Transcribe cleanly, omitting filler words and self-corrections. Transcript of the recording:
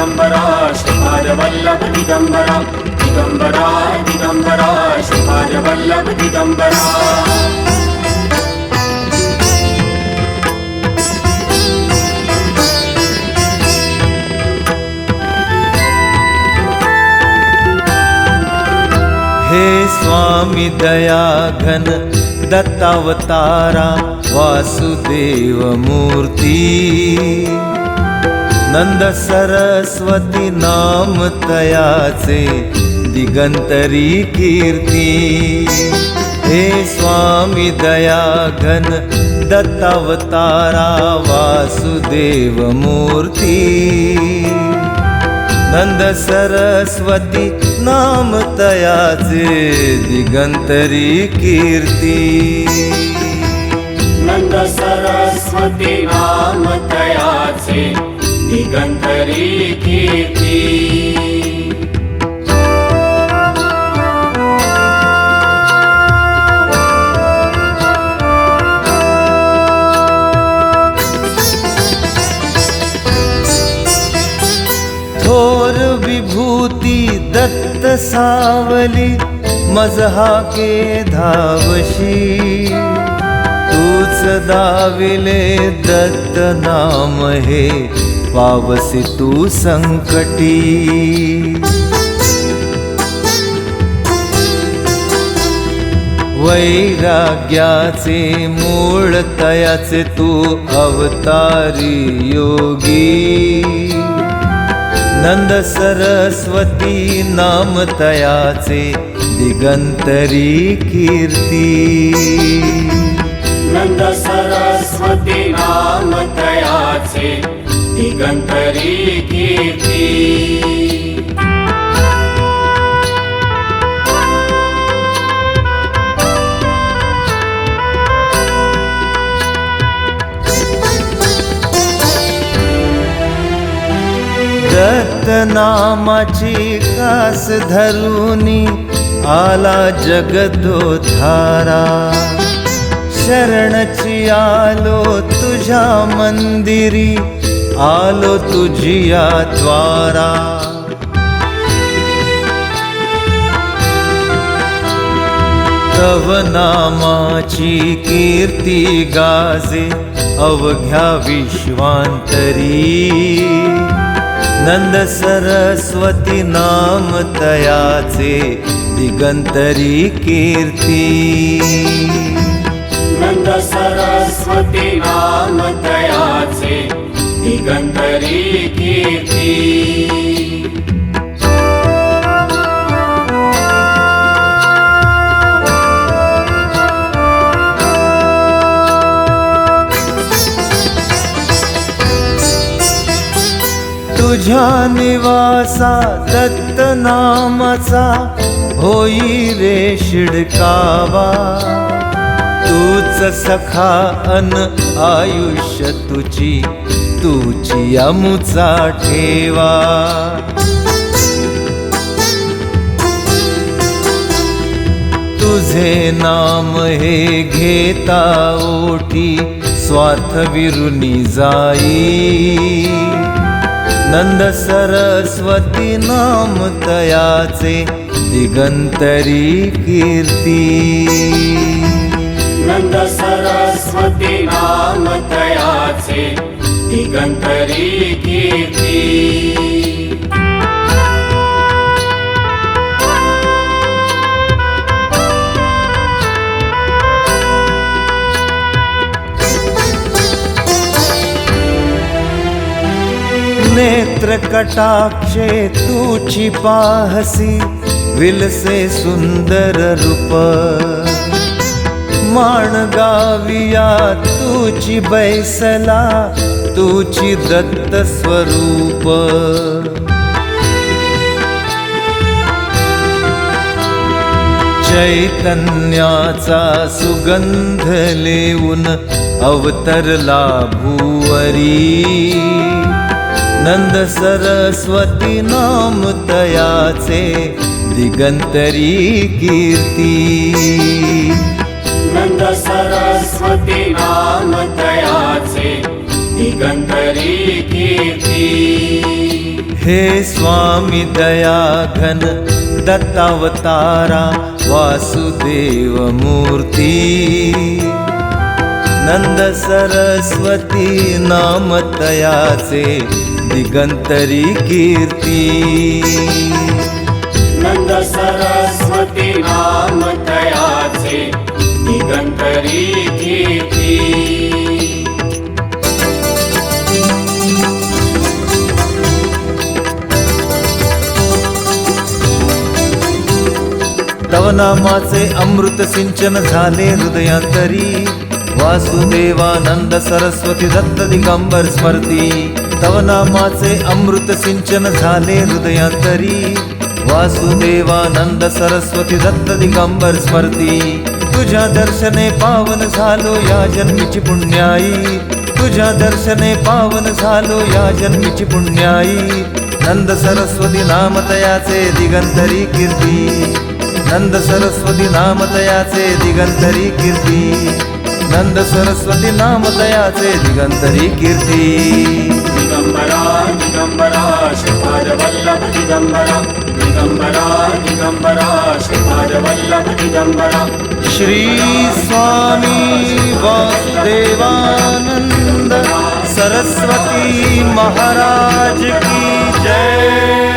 दिगंबरा श्रीपाद वल्लभ दिगंबरा दिगंबरा दिगंबरा श्रीपाद वल्लभ दिगंबरा। हे स्वामी दया घन दत्तावतारा वासुदेव मूर्ती, नंद सरस्वती नाम तयाचे दिगंतरी कीर्ती। हे स्वामी दया घन दत्तावतारा वासुदेव मूर्ती, नंद सरस्वती नाम तयाचे दिगंतरी कीर्ती। नंद सरस्वती नाम तयाचे दिगंतरी कीर्ती। थोर विभूती दत्त सावली मजहा के धावशी, तूच दाविले दत्त नाम हे पावसी तू संकटी। वैराग्याचे मूळ तयाचे तू अवतारी योगी, नंद सरस्वती नाम तयाचे दिगंतरी कीर्ती। नंद सरस्वती नाम तयाचे दिगंतरी कीर्ती। दत्त नामाची कास धरुनी आला जगदोद्धारा, शरणची आलो तुझ्या मंदिरी, आलो तुझिया द्वारा। तव नामाची कीर्ती गाजे अवघ्या विश्वांतरी, नंद सरस्वती नाम तयाचे दिगंतरी कीर्ती। नंद सरस्वती नाम तयाचे दिगंतरी कीर्ती। तुझ्या निवासा दत्त नामाचा होई रे शिडकावा, तूच सखा अन आयुष्य तुझी अमुचा ठेवा। तुझे नाम हे घेता ओठी स्वार्थ विरुनी जाई, नंद सरस्वती नाम तयाचे दिगंतरी कीर्ती। नंद सरस्वती नाम तयाचे दिगंतरी कीर्ती। नेत्र कटाक्षे तुची पाहसी विलसे सुंदर रूप, माण गाविया तुची बैसला तुची दत्त स्वरूप। चैतन्याचा सुगंध लेऊन अवतरला भूवरी, नंद सरस्वती नाम तयाचे दिगंतरी कीर्ती। नंद सरस्वती नाम तयाचे दिगंतरी कीर्ती। हे स्वामी दया घन दत्तावतारा वासुदेव मूर्ती नंद सरस्वती नाम तयाचे दिगंतरी कीर्ती नंद सरस्वती नाम तयाचे दिगंतरी कीर्ती तव नामाचे अमृत सिंचन झाले हृदयांतरी वासुदेवानंद सरस्वती दत्त दिगंबर स्मरती तव नामाचे अमृत सिंचन झाले हृदयांतरी वासुदेवानंद सरस्वती दत्त दिगंबर स्मरती तुझ्या दर्शने पावन झालो या जन्मीची पुण्याई तुझ्या दर्शने पावन झालो या जन्मीची पुण्याई नंद सरस्वती नाम तयाचे दिगंतरी कीर्ती नंद सरस्वती नाम तयाचे दिगंतरी कीर्ती नंद सरस्वती नाम तयाचे दिगंतरी कीर्ती दिगंबरा दिगंबरा श्रीपाद वल्लभ दिगंबरा दिगंबरा दिगंबरा श्रीपाद वल्लभ दिगंबरा श्री स्वामी वासुदेवानंद सरस्वती महाराज की जय।